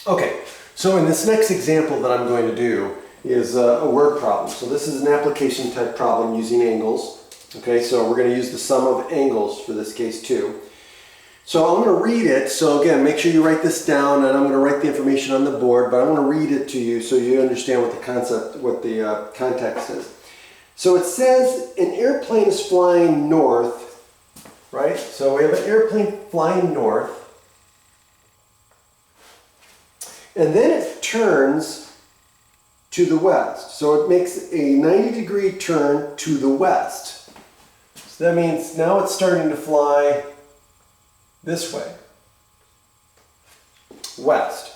Okay, so in this next example that I'm going to do is a word problem. So this is an application type problem using angles. Okay, so we're going to use the sum of angles for this case too. So I'm going to read it. So again, make sure you write this down, and I'm going to write the information on the board, but I want to read it to you so you understand what the concept, what the context is. So it says an airplane is flying north, right? So we have an airplane flying north, and then it turns to the west. So it makes a 90-degree turn to the west. So that means now it's starting to fly this way, west.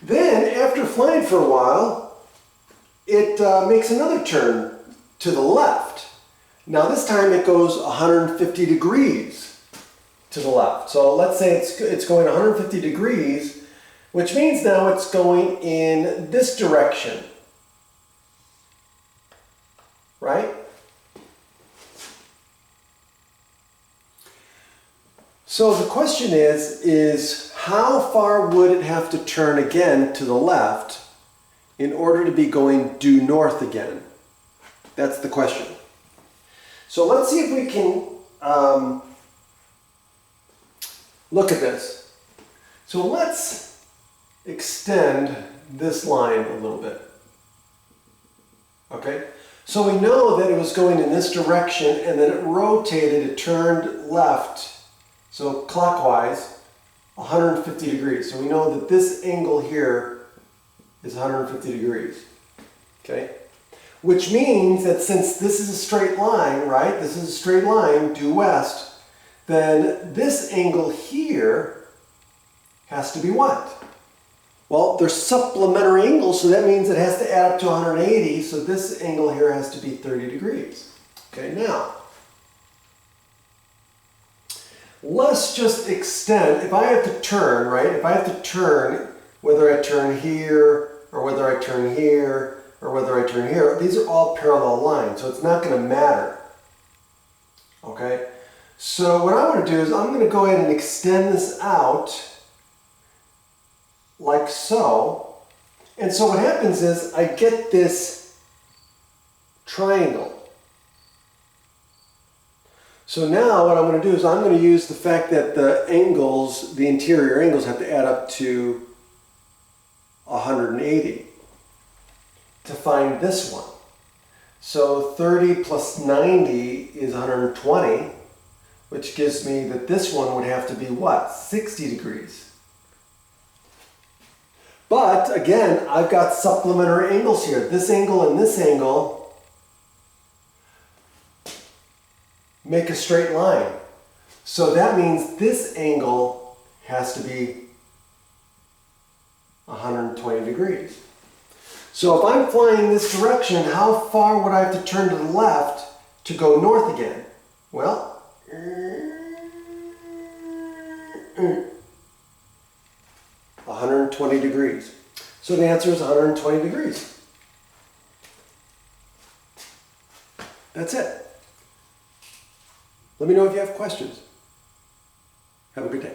Then, after flying for a while, it makes another turn to the left. Now this time it goes 150 degrees to the left. So let's say it's going 150 degrees, which means now it's going in this direction, right? So the question is how far would it have to turn again to the left in order to be going due north again? That's the question. So let's see if we can look at this. So let's extend this line a little bit. Okay? So we know that it was going in this direction, and then it rotated, it turned left. So clockwise, 150 degrees. So we know that this angle here is 150 degrees. Okay? Which means that since this is a straight line, right? This is a straight line due west, then this angle here has to be what? Well, they're supplementary angles, so that means it has to add up to 180, so this angle here has to be 30 degrees. Okay, now, let's just extend. If I have to turn, right? If I have to turn, whether I turn here, or whether I turn here, or whether I turn here, these are all parallel lines, so it's not going to matter. Okay? So what I'm going to do is I'm going to go ahead and extend this out like so. And so what happens is I get this triangle. So now what I'm going to do is I'm going to use the fact that the angles, the interior angles, have to add up to 180 to find this one. So 30 plus 90 is 120, which gives me that this one would have to be what? 60 degrees. But again, I've got supplementary angles here. This angle and this angle make a straight line. So that means this angle has to be 120 degrees. So if I'm flying this direction, how far would I have to turn to the left to go north again? Well, 120 degrees. So the answer is 120 degrees. That's it. Let me know if you have questions. Have a good day.